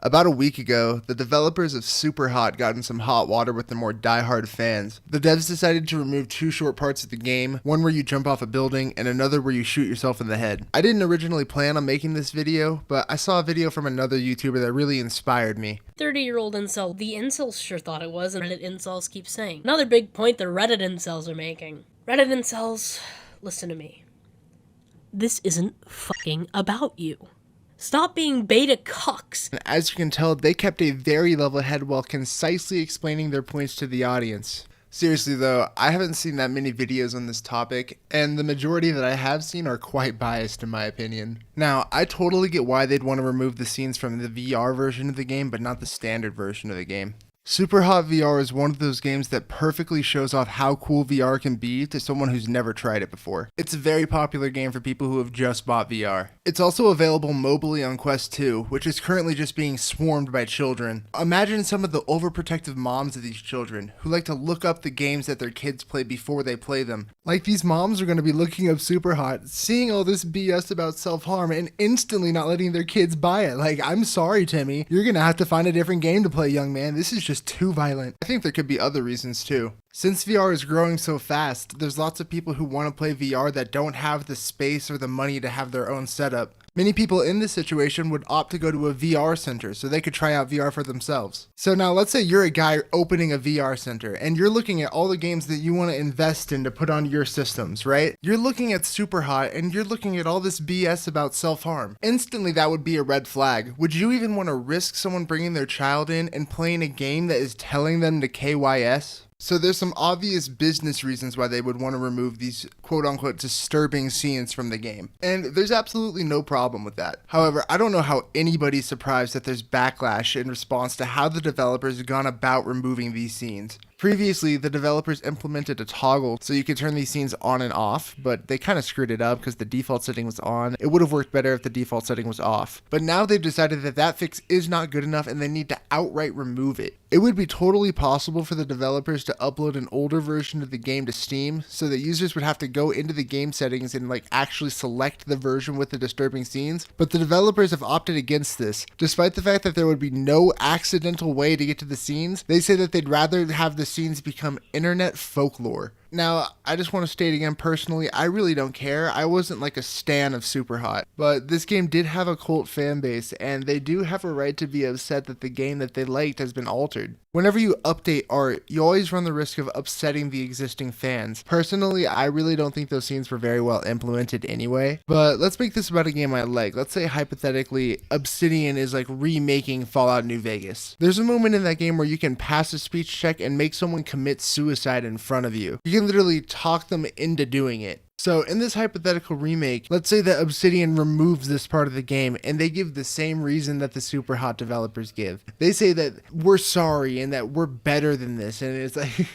About a week ago, the developers of SUPERHOT got in some hot water with their more diehard fans. The devs decided to remove two short parts of the game, one where you jump off a building and another where you shoot yourself in the head. I didn't originally plan on making this video, but I saw a video from another YouTuber that really inspired me. 30-year-old incel. The incels sure thought it was, and Reddit incels keep saying. Another big point the Reddit incels are making. Reddit incels, listen to me. This isn't fucking about you. Stop being beta cucks. And as you can tell, they kept a very level head while concisely explaining their points to the audience. Seriously though, I haven't seen that many videos on this topic, and the majority that I have seen are quite biased in my opinion. Now, I totally get why they'd want to remove the scenes from the VR version of the game, but not the standard version of the game. SUPERHOT VR is one of those games that perfectly shows off how cool VR can be to someone who's never tried it before. It's a very popular game for people who have just bought VR. It's also available mobily on Quest 2, which is currently just being swarmed by children. Imagine some of the overprotective moms of these children who like to look up the games that their kids play before they play them. Like these moms are going to be looking up SUPERHOT, seeing all this BS about self-harm and instantly not letting their kids buy it. Like, I'm sorry, Timmy, you're going to have to find a different game to play, young man. This is just too violent. I think there could be other reasons too. Since VR is growing so fast, there's lots of people who want to play VR that don't have the space or the money to have their own setup. Many people in this situation would opt to go to a VR center so they could try out VR for themselves. So now let's say you're a guy opening a VR center and you're looking at all the games that you want to invest in to put on your systems, right? You're looking at SUPERHOT and you're looking at all this BS about self-harm. Instantly that would be a red flag. Would you even want to risk someone bringing their child in and playing a game that is telling them to KYS? So there's some obvious business reasons why they would want to remove these quote-unquote disturbing scenes from the game. And there's absolutely no problem with that. However, I don't know how anybody's surprised that there's backlash in response to how the developers have gone about removing these scenes. Previously, the developers implemented a toggle so you could turn these scenes on and off, but they kind of screwed it up because the default setting was on. It would have worked better if the default setting was off. But now they've decided that that fix is not good enough and they need to outright remove it. It would be totally possible for the developers to upload an older version of the game to Steam so that users would have to go into the game settings and actually select the version with the disturbing scenes, but the developers have opted against this. Despite the fact that there would be no accidental way to get to the scenes, they say that they'd rather have the scenes become internet folklore. Now, I just want to state again, personally, I really don't care. I wasn't like a stan of SUPERHOT, but this game did have a cult fan base, and they do have a right to be upset that the game that they liked has been altered. Whenever you update art, you always run the risk of upsetting the existing fans. Personally, I really don't think those scenes were very well implemented anyway, but let's make this about a game I like. Let's say hypothetically, Obsidian is like remaking Fallout New Vegas. There's a moment in that game where you can pass a speech check and make someone commit suicide in front of you. You can literally talk them into doing it. So in this hypothetical remake, let's say that Obsidian removes this part of the game and they give the same reason that the SUPERHOT developers give. They say that we're sorry and that we're better than this, and it's like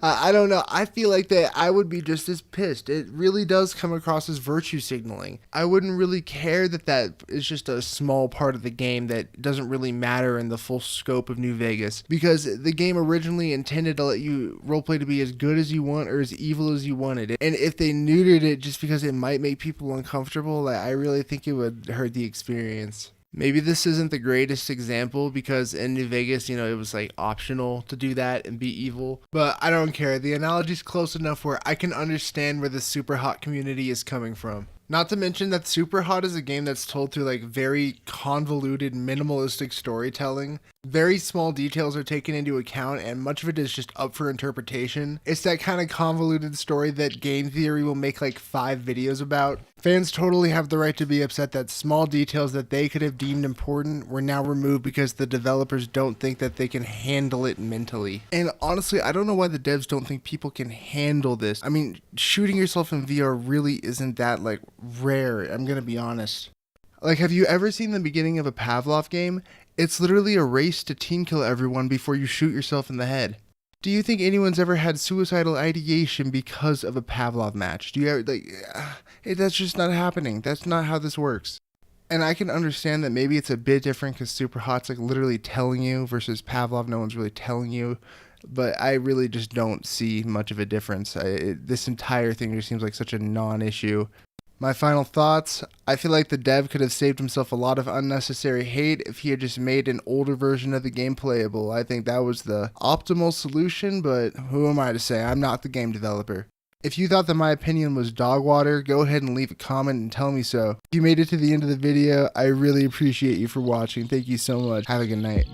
I don't know. I feel like that I would be just as pissed. It really does come across as virtue signaling. I wouldn't really care that that is just a small part of the game that doesn't really matter in the full scope of New Vegas, because the game originally intended to let you roleplay to be as good as you want or as evil as you wanted. And if they neutered it just because it might make people uncomfortable, I really think it would hurt the experience. Maybe this isn't the greatest example because in New Vegas, it was like optional to do that and be evil, but I don't care. The analogy's close enough where I can understand where the SUPERHOT community is coming from. Not to mention that SUPERHOT is a game that's told through very convoluted, minimalistic storytelling. Very small details are taken into account and much of it is just up for interpretation. It's that kind of convoluted story that game theory will make 5 videos about. Fans totally have the right to be upset that small details that they could have deemed important were now removed because the developers don't think that they can handle it mentally. And honestly, I don't know why the devs don't think people can handle this. I mean, shooting yourself in VR really isn't that rare, I'm gonna be honest. Have you ever seen the beginning of a Pavlov game? It's literally a race to team kill everyone before you shoot yourself in the head. Do you think anyone's ever had suicidal ideation because of a Pavlov match? Do you ever, that's just not happening. That's not how this works. And I can understand that maybe it's a bit different because SUPERHOT's literally telling you versus Pavlov, no one's really telling you. But I really just don't see much of a difference. This entire thing just seems like such a non-issue. My final thoughts, I feel like the dev could have saved himself a lot of unnecessary hate if he had just made an older version of the game playable. I think that was the optimal solution, but who am I to say? I'm not the game developer. If you thought that my opinion was dog water, go ahead and leave a comment and tell me so. If you made it to the end of the video, I really appreciate you for watching. Thank you so much. Have a good night.